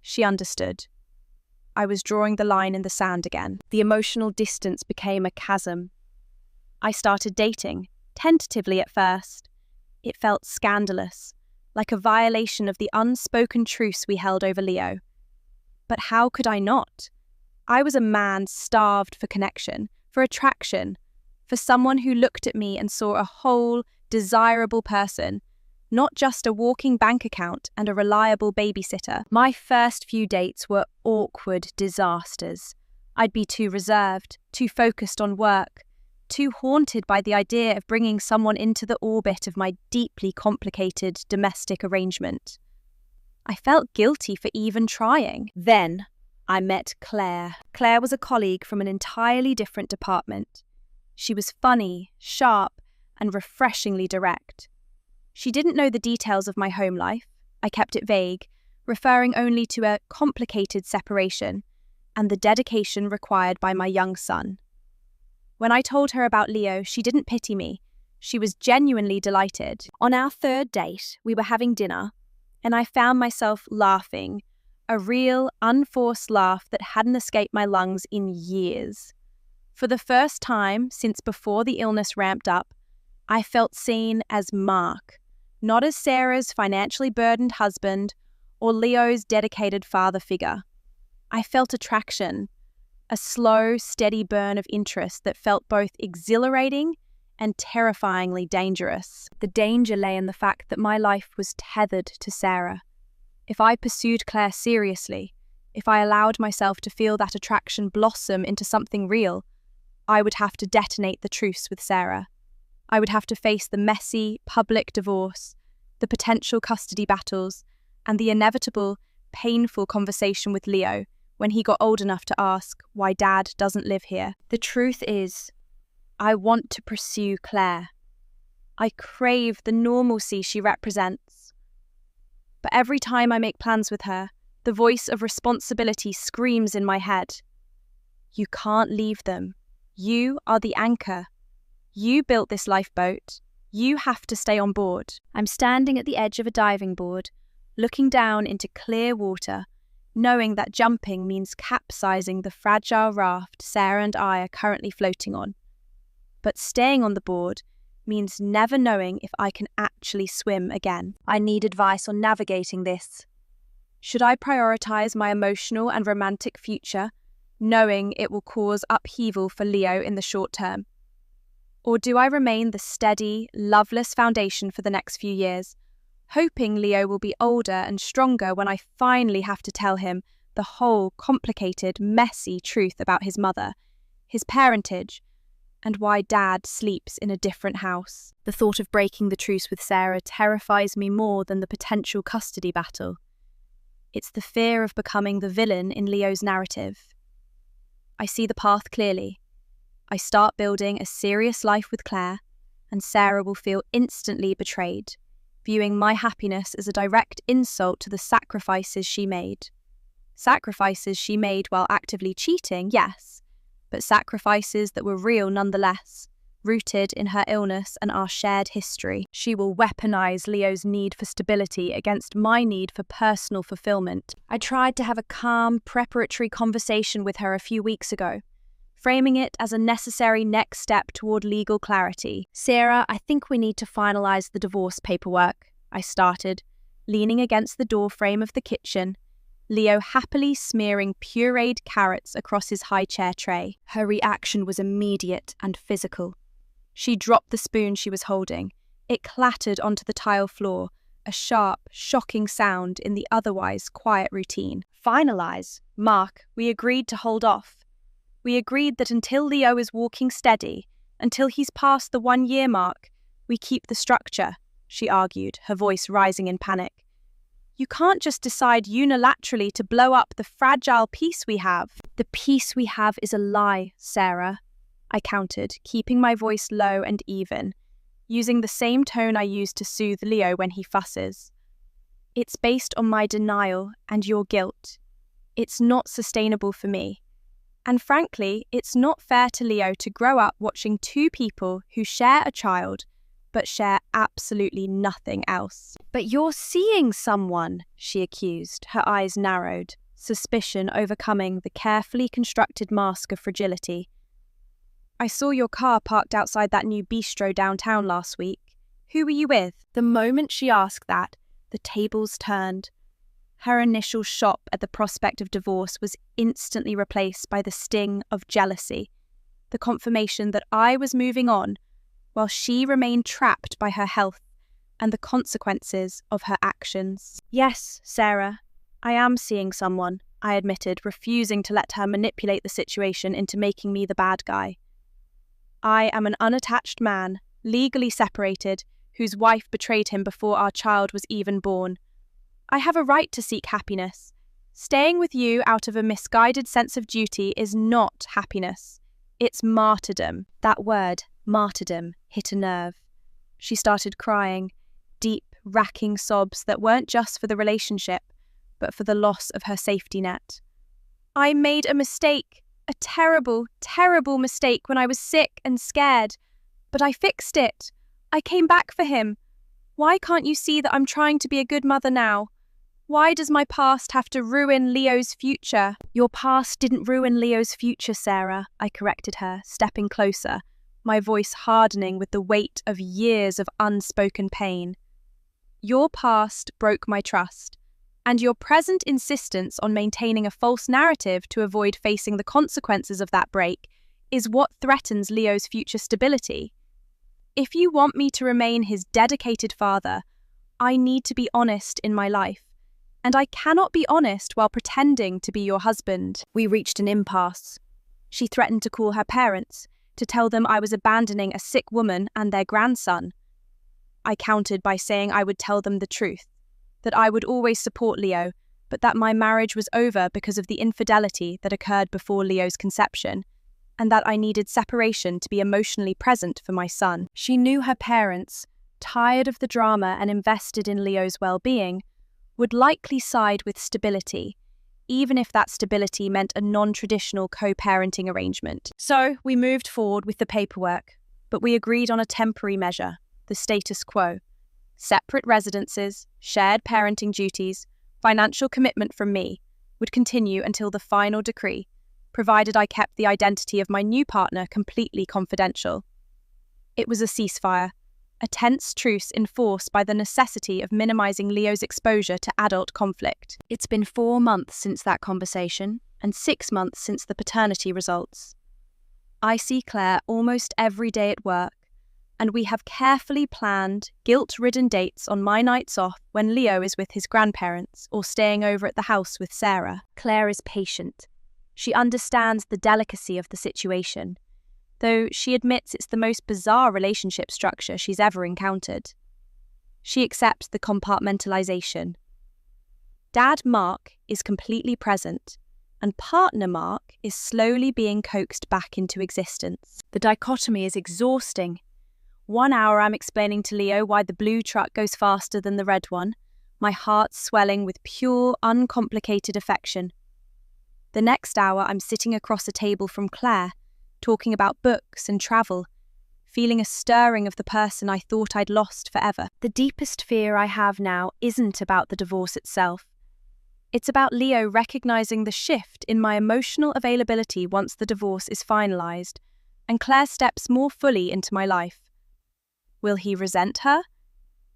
She understood. I was drawing the line in the sand again. The emotional distance became a chasm. I started dating, tentatively at first. It felt scandalous, like a violation of the unspoken truce we held over Leo. But how could I not? I was a man starved for connection, for attraction, for someone who looked at me and saw a whole, desirable person, not just a walking bank account and a reliable babysitter. My first few dates were awkward disasters. I'd be too reserved, too focused on work, too haunted by the idea of bringing someone into the orbit of my deeply complicated domestic arrangement. I felt guilty for even trying. Then I met Claire. Claire was a colleague from an entirely different department. She was funny, sharp, and refreshingly direct. She didn't know the details of my home life. I kept it vague, referring only to a complicated separation and the dedication required by my young son. When I told her about Leo, she didn't pity me. She was genuinely delighted. On our third date, we were having dinner, and I found myself laughing, a real, unforced laugh that hadn't escaped my lungs in years. For the first time since before the illness ramped up, I felt seen as Mark, not as Sarah's financially burdened husband or Leo's dedicated father figure. I felt attraction, a slow, steady burn of interest that felt both exhilarating and terrifyingly dangerous. The danger lay in the fact that my life was tethered to Sarah. If I pursued Claire seriously, if I allowed myself to feel that attraction blossom into something real, I would have to detonate the truce with Sarah. I would have to face the messy, public divorce, the potential custody battles, and the inevitable, painful conversation with Leo when he got old enough to ask why Dad doesn't live here. The truth is, I want to pursue Claire. I crave the normalcy she represents. But every time I make plans with her, the voice of responsibility screams in my head. You can't leave them. You are the anchor. You built this lifeboat. You have to stay on board. I'm standing at the edge of a diving board, looking down into clear water, knowing that jumping means capsizing the fragile raft Sarah and I are currently floating on. But staying on the board means never knowing if I can actually swim again. I need advice on navigating this. Should I prioritize my emotional and romantic future, knowing it will cause upheaval for Leo in the short term? Or do I remain the steady, loveless foundation for the next few years, hoping Leo will be older and stronger when I finally have to tell him the whole complicated, messy truth about his mother, his parentage, and why Dad sleeps in a different house? The thought of breaking the truce with Sarah terrifies me more than the potential custody battle. It's the fear of becoming the villain in Leo's narrative. I see the path clearly. I start building a serious life with Claire, and Sarah will feel instantly betrayed, viewing my happiness as a direct insult to the sacrifices she made. Sacrifices she made while actively cheating, yes, but sacrifices that were real nonetheless, rooted in her illness and our shared history. She will weaponize Leo's need for stability against my need for personal fulfillment. I tried to have a calm, preparatory conversation with her a few weeks ago, framing it as a necessary next step toward legal clarity. Sarah, I think we need to finalize the divorce paperwork, I started, leaning against the doorframe of the kitchen, Leo happily smearing pureed carrots across his high chair tray. Her reaction was immediate and physical. She dropped the spoon she was holding. It clattered onto the tile floor, a sharp, shocking sound in the otherwise quiet routine. Finalize? Mark, we agreed to hold off. We agreed that until Leo is walking steady, Until he's past the 1 year mark, we keep the structure, she argued, her voice rising in panic. You can't just decide unilaterally to blow up the fragile peace we have. The peace we have is a lie, Sarah, I countered, keeping my voice low and even, using the same tone I use to soothe Leo when he fusses. It's based on my denial and your guilt. It's not sustainable for me. And frankly, it's not fair to Leo to grow up watching two people who share a child but share absolutely nothing else. But you're seeing someone, she accused, her eyes narrowed, suspicion overcoming the carefully constructed mask of fragility. I saw your car parked outside that new bistro downtown last week. Who were you with? The moment she asked that, the tables turned. Her initial shock at the prospect of divorce was instantly replaced by the sting of jealousy, the confirmation that I was moving on, while she remained trapped by her health and the consequences of her actions. Yes, Sarah, I am seeing someone, I admitted, refusing to let her manipulate the situation into making me the bad guy. I am an unattached man, legally separated, whose wife betrayed him before our child was even born. I have a right to seek happiness. Staying with you out of a misguided sense of duty is not happiness. It's martyrdom. That word, martyrdom, hit a nerve. She started crying, deep, racking sobs that weren't just for the relationship, but for the loss of her safety net. I made a mistake, a terrible, terrible mistake when I was sick and scared, but I fixed it. I came back for him. Why can't you see that I'm trying to be a good mother now? Why does my past have to ruin Leo's future? Your past didn't ruin Leo's future, Sarah, I corrected her, stepping closer, my voice hardening with the weight of years of unspoken pain. Your past broke my trust, and your present insistence on maintaining a false narrative to avoid facing the consequences of that break is what threatens Leo's future stability. If you want me to remain his dedicated father, I need to be honest in my life, and I cannot be honest while pretending to be your husband. We reached an impasse. She threatened to call her parents, to tell them I was abandoning a sick woman and their grandson. I countered by saying I would tell them the truth, that I would always support Leo, but that my marriage was over because of the infidelity that occurred before Leo's conception, and that I needed separation to be emotionally present for my son. She knew her parents, tired of the drama and invested in Leo's well-being, would likely side with stability, even if that stability meant a non-traditional co-parenting arrangement. So we moved forward with the paperwork, but we agreed on a temporary measure, the status quo. Separate residences, shared parenting duties, financial commitment from me would continue until the final decree, provided I kept the identity of my new partner completely confidential. It was a ceasefire, a tense truce enforced by the necessity of minimizing Leo's exposure to adult conflict. It's been 4 months since that conversation, and 6 months since the paternity results. I see Claire almost every day at work, and we have carefully planned, guilt-ridden dates on my nights off when Leo is with his grandparents or staying over at the house with Sarah. Claire is patient. She understands the delicacy of the situation, though she admits it's the most bizarre relationship structure she's ever encountered. She accepts the compartmentalization. Dad Mark is completely present, and partner Mark is slowly being coaxed back into existence. The dichotomy is exhausting. 1 hour I'm explaining to Leo why the blue truck goes faster than the red one, my heart swelling with pure, uncomplicated affection. The next hour I'm sitting across a table from Claire, talking about books and travel, feeling a stirring of the person I thought I'd lost forever. The deepest fear I have now isn't about the divorce itself. It's about Leo recognizing the shift in my emotional availability once the divorce is finalized, and Claire steps more fully into my life. Will he resent her?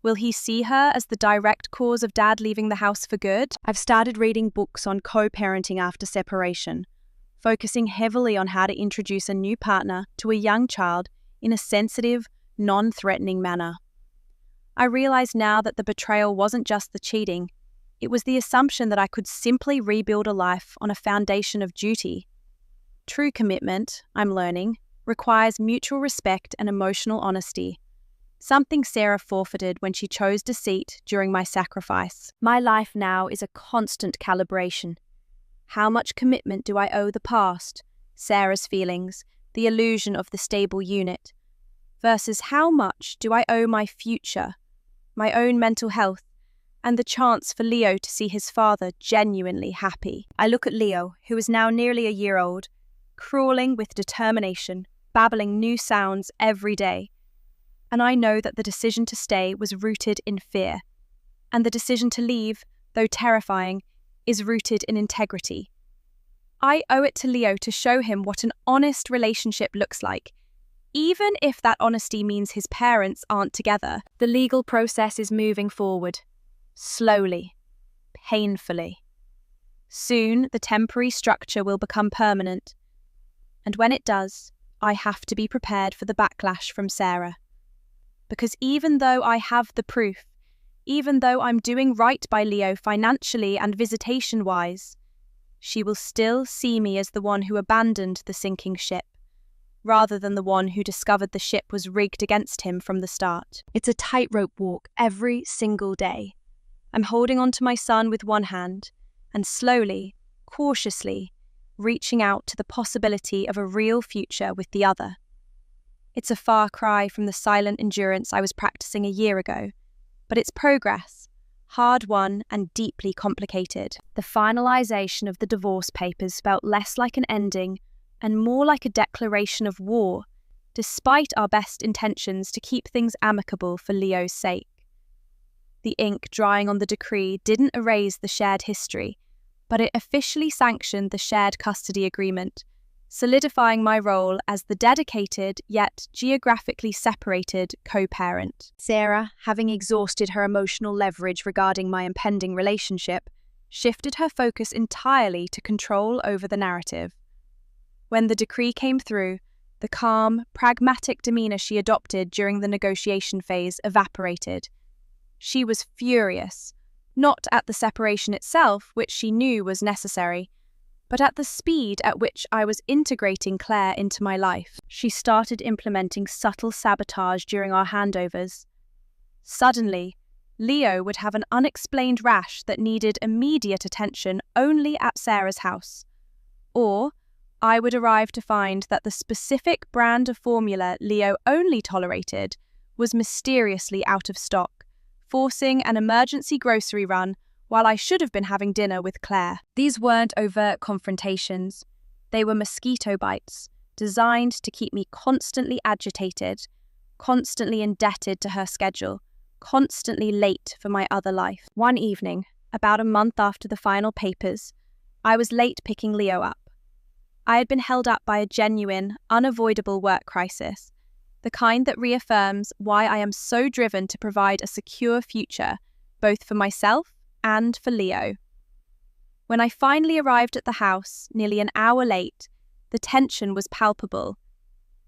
Will he see her as the direct cause of Dad leaving the house for good? I've started reading books on co-parenting after separation, focusing heavily on how to introduce a new partner to a young child in a sensitive, non-threatening manner. I realize now that the betrayal wasn't just the cheating, it was the assumption that I could simply rebuild a life on a foundation of duty. True commitment, I'm learning, requires mutual respect and emotional honesty, something Sarah forfeited when she chose deceit during my sacrifice. My life now is a constant calibration. How much commitment do I owe the past, Sarah's feelings, the illusion of the stable unit, versus how much do I owe my future, my own mental health, and the chance for Leo to see his father genuinely happy? I look at Leo, who is now nearly a year old, crawling with determination, babbling new sounds every day. And I know that the decision to stay was rooted in fear, and the decision to leave, though terrifying, is rooted in integrity. I owe it to Leo to show him what an honest relationship looks like, even if that honesty means his parents aren't together. The legal process is moving forward, slowly, painfully. Soon, the temporary structure will become permanent, and when it does, I have to be prepared for the backlash from Sarah. Because even though I have the proof, even though I'm doing right by Leo financially and visitation-wise, she will still see me as the one who abandoned the sinking ship, rather than the one who discovered the ship was rigged against him from the start. It's a tightrope walk every single day. I'm holding on to my son with one hand, and slowly, cautiously, reaching out to the possibility of a real future with the other. It's a far cry from the silent endurance I was practicing a year ago, but it's progress, hard-won and deeply complicated. The finalization of the divorce papers felt less like an ending and more like a declaration of war, despite our best intentions to keep things amicable for Leo's sake. The ink drying on the decree didn't erase the shared history, but it officially sanctioned the shared custody agreement, solidifying my role as the dedicated yet geographically separated co-parent. Sarah, having exhausted her emotional leverage regarding my impending relationship, shifted her focus entirely to control over the narrative. When the decree came through, the calm, pragmatic demeanor she adopted during the negotiation phase evaporated. She was furious, not at the separation itself, which she knew was necessary, but at the speed at which I was integrating Claire into my life. She started implementing subtle sabotage during our handovers. Suddenly, Leo would have an unexplained rash that needed immediate attention only at Sarah's house. Or I would arrive to find that the specific brand of formula Leo only tolerated was mysteriously out of stock, forcing an emergency grocery run while I should have been having dinner with Claire. These weren't overt confrontations. They were mosquito bites, designed to keep me constantly agitated, constantly indebted to her schedule, constantly late for my other life. One evening, about a month after the final papers, I was late picking Leo up. I had been held up by a genuine, unavoidable work crisis, the kind that reaffirms why I am so driven to provide a secure future, both for myself and for Leo. When I finally arrived at the house, nearly an hour late, the tension was palpable.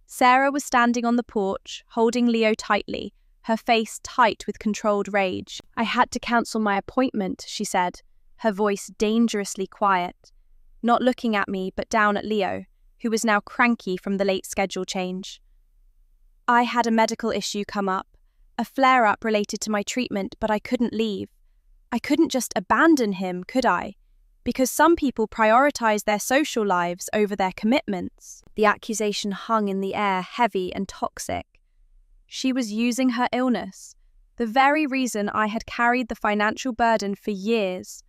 Sarah was standing on the porch, holding Leo tightly, her face tight with controlled rage. "I had to cancel my appointment," she said, her voice dangerously quiet, not looking at me but down at Leo, who was now cranky from the late schedule change. "I had a medical issue come up, a flare-up related to my treatment, but I couldn't leave. I couldn't just abandon him, could I? Because some people prioritize their social lives over their commitments." The accusation hung in the air, heavy and toxic. She was using her illness, the very reason I had carried the financial burden for years,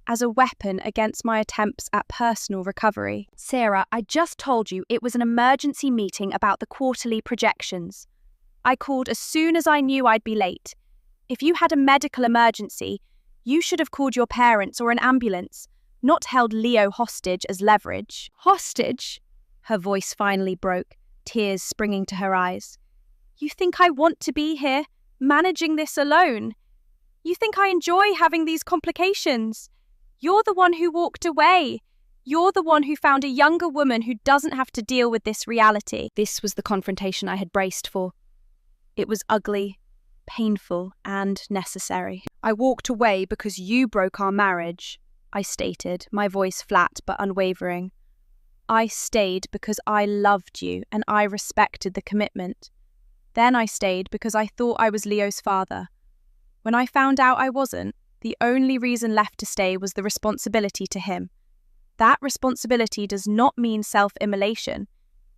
as a weapon against my attempts at personal recovery. "Sarah, I just told you it was an emergency meeting about the quarterly projections. I called as soon as I knew I'd be late. If you had a medical emergency, you should have called your parents or an ambulance, not held Leo hostage as leverage." "Hostage?" Her voice finally broke, tears springing to her eyes. "You think I want to be here, managing this alone? You think I enjoy having these complications? You're the one who walked away. You're the one who found a younger woman who doesn't have to deal with this reality." This was the confrontation I had braced for. It was ugly, painful, and necessary. "I walked away because you broke our marriage," I stated, my voice flat but unwavering. I stayed because I loved you and I respected the commitment. Then I stayed because I thought I was Leo's father. When I found out I wasn't, the only reason left to stay was the responsibility to him. That responsibility does not mean self-immolation.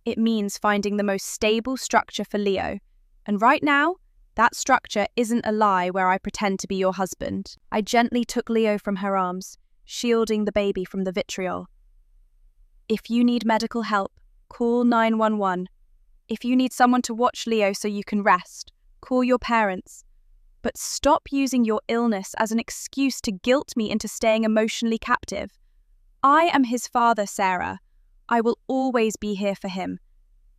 It means finding the most stable structure for Leo. And right now, that structure isn't a lie where I pretend to be your husband. I gently took Leo from her arms, shielding the baby from the vitriol. If you need medical help, call 911. If you need someone to watch Leo so you can rest, call your parents. But stop using your illness as an excuse to guilt me into staying emotionally captive. I am his father, Sarah. I will always be here for him.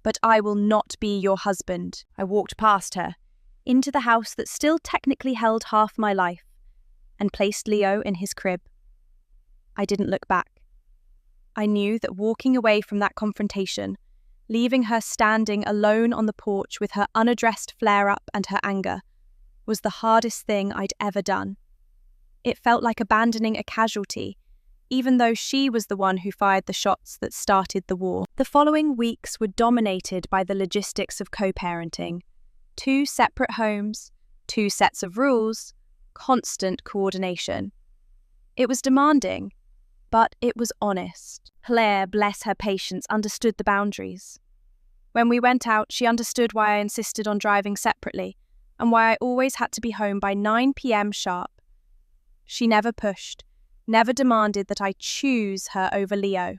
But I will not be your husband. I walked past her, into the house that still technically held half my life, and placed Leo in his crib. I didn't look back. I knew that walking away from that confrontation, leaving her standing alone on the porch with her unaddressed flare-up and her anger, was the hardest thing I'd ever done. It felt like abandoning a casualty, even though she was the one who fired the shots that started the war. The following weeks were dominated by the logistics of co-parenting. 2 separate homes, 2 sets of rules, constant coordination. It was demanding, but it was honest. Claire, bless her patience, understood the boundaries. When we went out, she understood why I insisted on driving separately, and why I always had to be home by 9 p.m. sharp. She never pushed, never demanded that I choose her over Leo.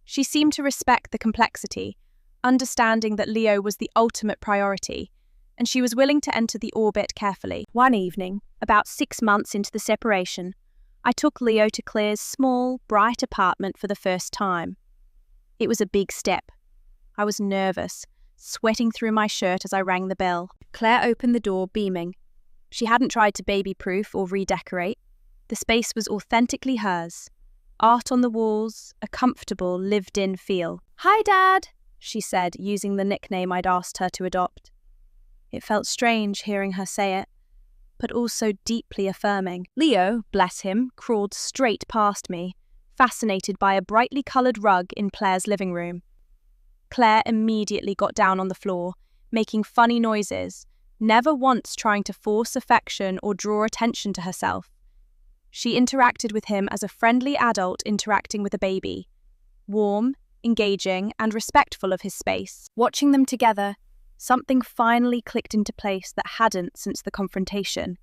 She seemed to respect the complexity, understanding that Leo was the ultimate priority, and she was willing to enter the orbit carefully. One evening, about 6 months into the separation, I took Leo to Claire's small, bright apartment for the first time. It was a big step. I was nervous, sweating through my shirt as I rang the bell. Claire opened the door, beaming. She hadn't tried to baby-proof or redecorate. The space was authentically hers. Art on the walls, a comfortable, lived-in feel. "Hi, Dad," she said, using the nickname I'd asked her to adopt. It felt strange hearing her say it, but also deeply affirming. Leo, bless him, crawled straight past me, fascinated by a brightly coloured rug in Claire's living room. Claire immediately got down on the floor, making funny noises, never once trying to force affection or draw attention to herself. She interacted with him as a friendly adult interacting with a baby, warm, engaging, and respectful of his space. Watching them together, something finally clicked into place that hadn't since the confrontation.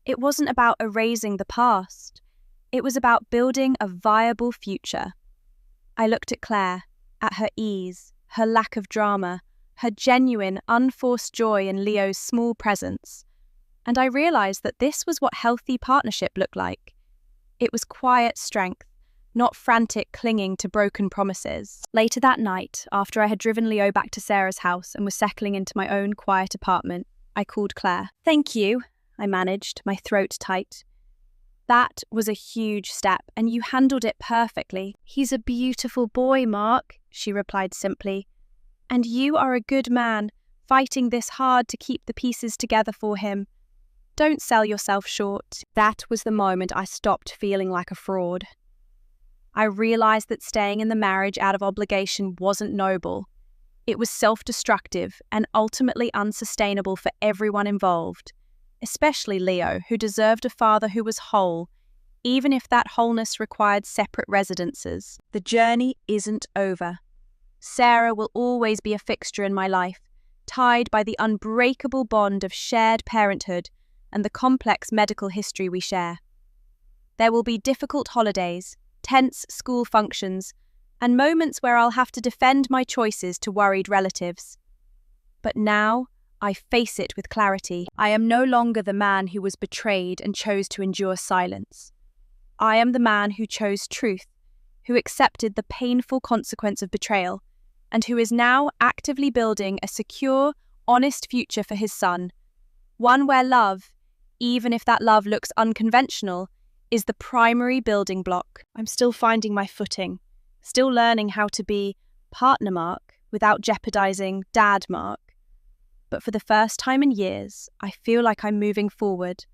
It wasn't about erasing the past. It was about building a viable future. I looked at Claire, at her ease, her lack of drama, her genuine, unforced joy in Leo's small presence, and I realised that this was what healthy partnership looked like. It was quiet strength, not frantic clinging to broken promises. Later that night, after I had driven Leo back to Sarah's house and was settling into my own quiet apartment, I called Claire. "Thank you," I managed, my throat tight. "That was a huge step, and you handled it perfectly." "He's a beautiful boy, Mark," she replied simply. "And you are a good man, fighting this hard to keep the pieces together for him. Don't sell yourself short." That was the moment I stopped feeling like a fraud. I realised that staying in the marriage out of obligation wasn't noble. It was self-destructive and ultimately unsustainable for everyone involved, especially Leo, who deserved a father who was whole, even if that wholeness required separate residences. The journey isn't over. Sarah will always be a fixture in my life, tied by the unbreakable bond of shared parenthood and the complex medical history we share. There will be difficult holidays, tense school functions, and moments where I'll have to defend my choices to worried relatives. But now, I face it with clarity. I am no longer the man who was betrayed and chose to endure silence. I am the man who chose truth, who accepted the painful consequence of betrayal, and who is now actively building a secure, honest future for his son. One where love, even if that love looks unconventional, is the primary building block. I'm still finding my footing, still learning how to be partner Mark without jeopardizing dad Mark. But for the first time in years, I feel like I'm moving forward,